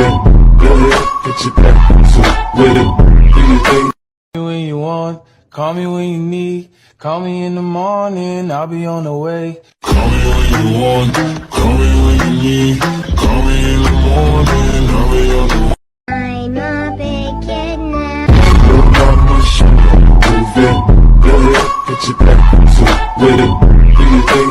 it. Go ahead, get your back to with it. Do your thing. When you want, call me when you need. Call me in the morning, I'll be on the way. Call me when you want, call me when you need. Call me in the morning, I'll be on the way. I'm a big kid now. No mama shit, move it. Go ahead, get your back to with it. Do your thing.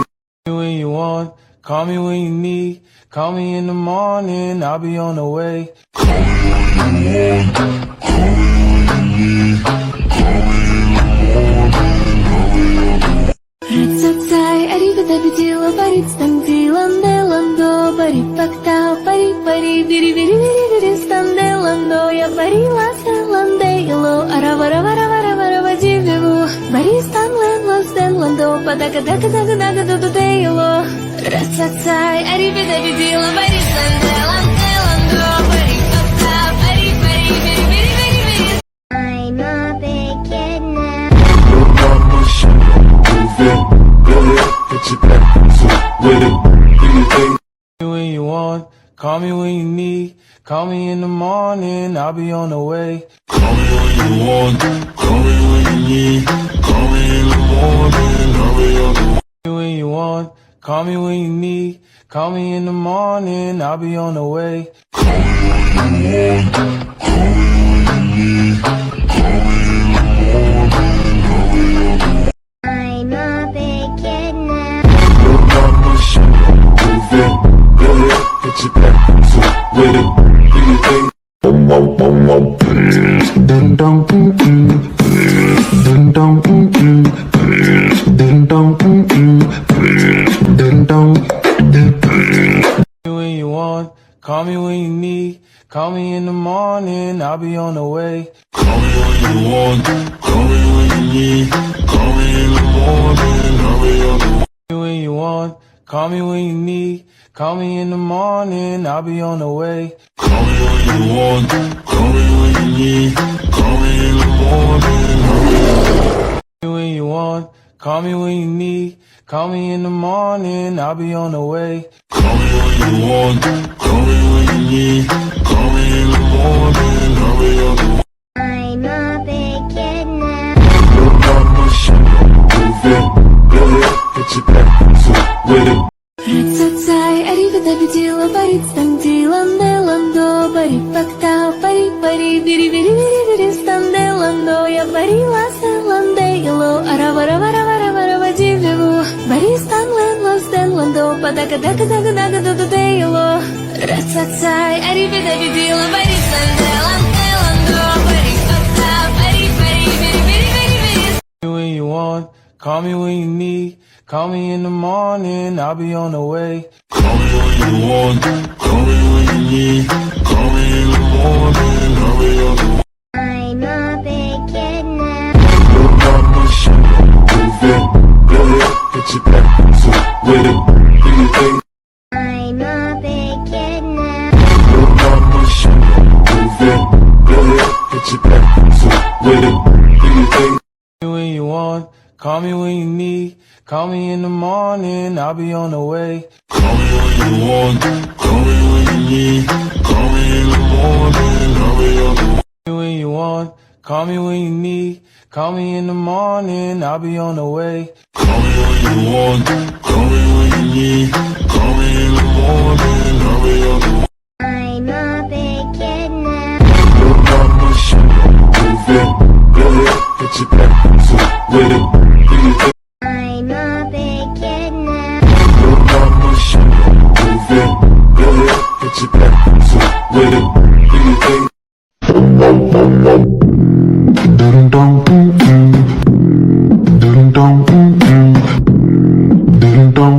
When you want, call me when you need. Call me in the morning, I'll be on the way. Call me when you want, call me when you need. Call me in the morning, I'll be on the way. Рацацай, арибидабидила, баритстандиланде ландо, барипактау, пари-пари, бири-бири-бири-бири, станде ландо, я барила селанде ило, аравара-вара-вара-вара, дививу, баристанлен лостен ландо, падага-дага-дага-дага-ду-ду-де ило. Рацацай, арибидабидила, баритстанде ланде ландо, барипактау, пари-пари, бири-бири-бири-бири. I'm a big kid now. No mama shit, move it. Go ahead, get your back to with it. Do your thing. When you want, call me when you need. Call me in the morning, I'll be on the way. Call me when you want, call me when you need. Call me in the morning, I'll be on the way. When you want, call me when you need. Call me in the morning, I'll be on the way. Call me when you want, call me when you need. Call me in the morning, I'll be on the way. I'm a big kid now. No mama shit, move it. Go ahead, get your back to with it. Do your thing. Ding dong, ding dong, ding dong, ding dong. When you want, call me when you need. Call me in the morning, I'll be on the way. Call me when you want, call me when you need. Call me in the morning, I'll be on the way. When you want, call me when you need. Call me in the morning, I'll be on the way. Call me when you want, call me when you need. Call me in the morning, I'll be on the way. When you want, call me when you need. Call me in the morning, I'll be on the way. Call me when you want, call me when you need. Call me in the morning, I'll be on the way. I'm a big kid now. No mama shit, move it. Go ahead, get your back to with it. Рацацай, арибидабидила, баритстандиланде ландо, барипактау, пари-пари, бири-бири-бири-бири, станде ландо, я барила селанде ило, аравара-вара-вара-вара, дививу, баристанлен лостен ландо, падага-дага-дага-дага-ду-ду-де ило. Рацацай, арибидабидила, баритстанде ланде ландо, барипактау, пари-пари, бири-бири-бири-бири. When you want, call me when you need. Call me in the morning, I'll be on the way. Call me when you want, call me when you need. Call me in the morning, I'll be on the way. I'm a big kid now. No mama shit, move it. Go ahead, get your back to with it. Do your thing. I'm a big kid now. No mama shit, move it. Go ahead, get your back to with it. Do your thing. When you want, call me when you need. Call me in the morning, I'll be on the way. Call me when you want, call me when you need. Call me in the morning, I'll be on the way. When you want, call me when you need. Call me in the morning, I'll be on the way. Call me when you want, call me when you need. Call me in the morning, I'll be on the way. I'm a big kid now. No mama shit, move it. Go ahead, get your back to with it. Do your thing. I'm a big kid now. No mama shit, move it. Go ahead, get your back to with it. Do your thing. Ding dong, ding dong, ding dong.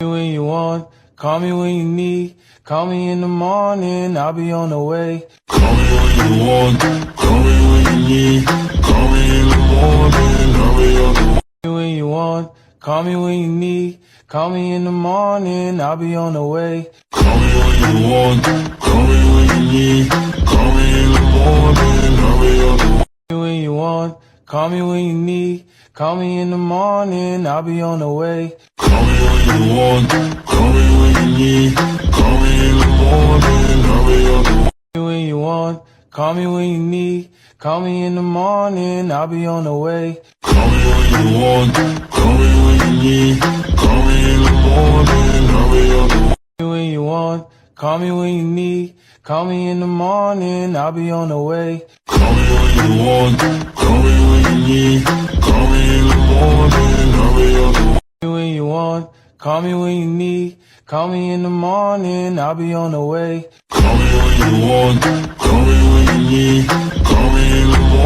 When you want, call me when you need. Call me in the morning, I'll be on the way. Call me when you want, call me when you need. Call me in the morning, I'll be on the way. When you want, call me when you need. Call me in the morning, I'll be on the way. Call me when you want, call me when you need. Call me in the morning, I'll be on the way. When you want, call me when you need. Call me in the morning, I'll be on the way. Call me when you want, call me when you need. Call me in the morning, I'll be on the way. When you want, call me when you need. Call me in the morning, I'll be on the way. Call me when you want, call me when you need. Call me in the morning, I'll be on the way. When you want, call me when you need. Call me in the morning, I'll be on the way. Call me when you want, call me when you need. Call me in the morning, I'll be on the way. When you want, call me when you need. Call me in the morning, I'll be on the way. Call me when you want, call me when you need. Call me in the morning,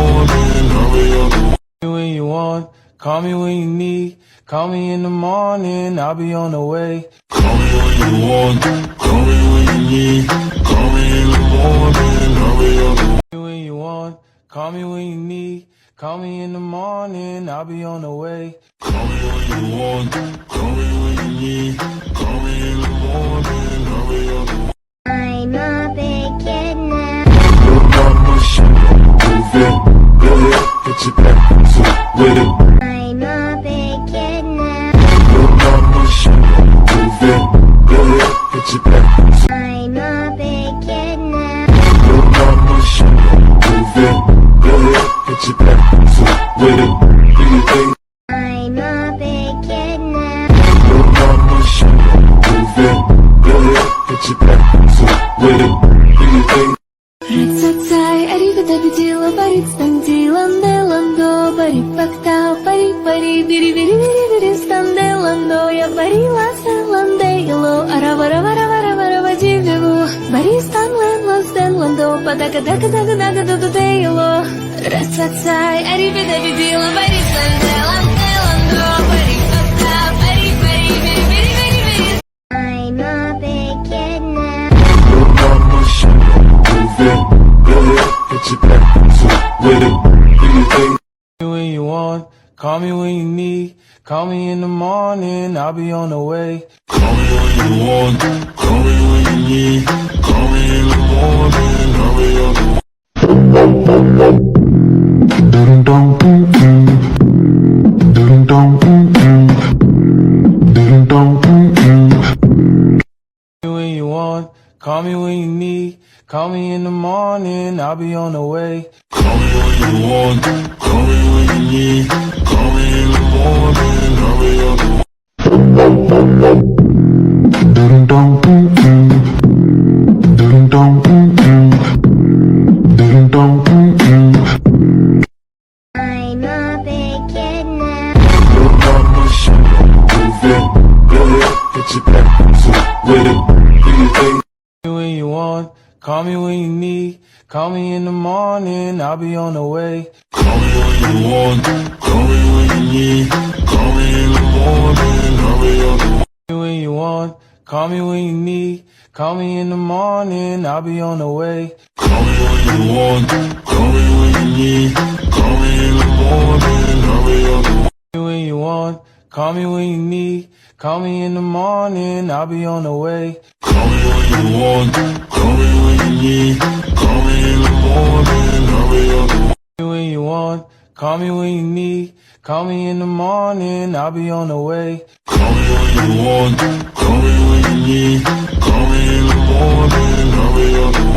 I'll be on the way. When you want, call me when you need. Call me in the morning, I'll be on the way. Call me when you want, call me when you need. Call me in the morning, I'll be on the way. When you want, call me when you need. Call me in the morning, I'll be on the way. Call me when you want, call me when you need. Call me in the morning, I'll be on the way. I'm a big kid now. Your mama, she move it. Go ahead, get your back to with it. I'm a big kid now. Your mama, she move it. Go ahead, get your back to I'm a big kid now. your mama, she move it. Go ahead, get your back to with it. Do you think I'm a big kid now. your mama, she move it? Go ahead, get your back to with it. Do you think Рацацай, аривидабидила, барицтандила, неландо, барипактау, пари-пари, бири-бири-бири-бири, станделандо, я барила селандейло, аравараваравараварава дививу, баристанлен, стенландо, падака-дака-дака-дака-дака-дейло. Рацацай, аривидабидила, барицтандила, неландо, барипактау, пари-пари, бири-бири-бири-бири. I'm a big kid now. your mama, she move it? Go ahead, get your back to with it. Do you think When you want, call me when you need. Call me in the morning, I'll be on the way. call me when you want, call me when you need. Call me in the morning, I'll be on the way. Ding dong, ding dong, ding dong. When you want, call me when you need. Call me in the morning, I'll be on the way. Call me when you want, call me when you need. Call me in the morning, I'll be on the way. Ding dong, ding dong, ding dong. I'm a big kid now. Your mama, she move it. Go ahead, get your back to with it. Do you think When you want, call me when you need. Call me in the morning, I'll be on the way. call me when you want, call me when you need. Call me in the morning, I'll be on the way. When you want, call me when you need. Call me in the morning, I'll be on the way. Call me when you want, call me when you need. Call me in the morning, I'll be on the way. When you want, call me when you need. Call me in the morning, I'll be on the way. Call me when you want, call me when you need. Call me in the morning, I'll be on the way. When you want, call me when you need. Call me in the morning, I'll be on the way. Call me when you want, call me when you need. Call me in the morning, I'll be on the way.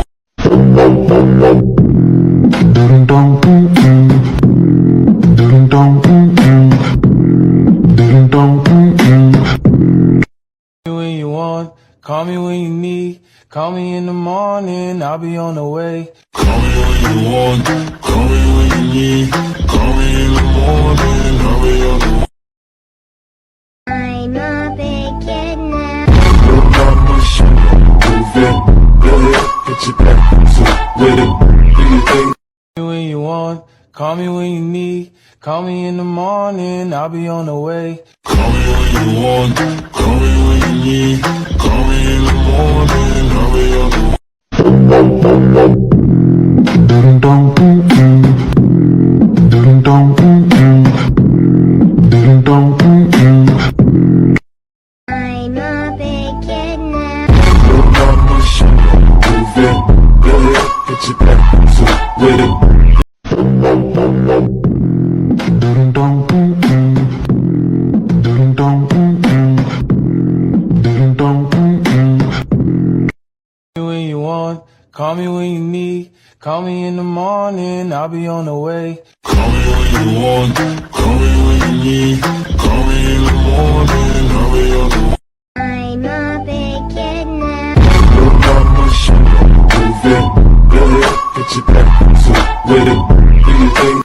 Ding dong, ding dong, ding dong. When you want, call me when you need. Call me in the morning, I'll be on the way. Call me when you want, call me when you need. Call me in the morning, I'll be on the way. I'm a big kid now. Your mama, she move it. Go ahead, get your back to with it. Do you think When you want, call me when you need. Call me in the morning, I'll be on the way. call me when you want, call me when you need. Call me in the morning, I'll be on the way. Ding dong, ding dong, ding dong. I'm a big kid now. Your mama, she move it. Go ahead, get your back to with it. Call me in the morning, I'll be on the way. Call me when you want, call me when you need. Call me in the morning, I'll be on the way. I'm a big kid now. Look out my shoulder, move it. Go ahead, get your back so with it. Do you think?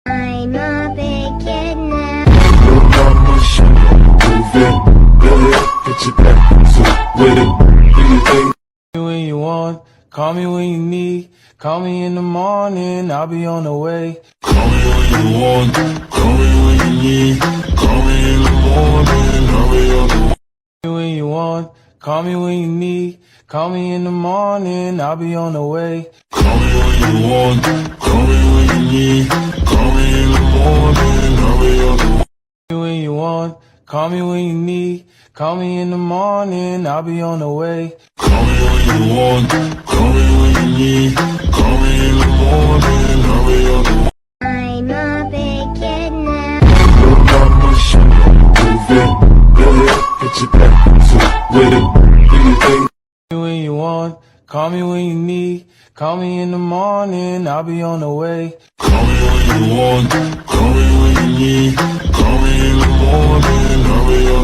I'm a big kid now. Look out my shoulder, move it. Go ahead, get your back so with it. Do you think? Call me when you want, call me when you need. Call me in the morning, I'll be on the way. Call me when you want, call me when you need. Call me in the morning, I'll be on the way. Call me when you want, call me when you need. Call me in the morning, I'll be on the way. Call me when you want, call me when you need. Call me in the morning, I'll be on the way. Call me when you want, call me when you need. Call me in the morning, I'll be on the way. Call me when you want, call me when you need. Call me in the morning, I'll be on the way. I'm a big kid now. Look out my shoulder, move it. Go ahead, get your back so with it. Do you think? Call me when you want, call me when you need. Call me in the morning, I'll be on the way. Call me when you want, call me when you need. Call me in the morning, I'll be on the way.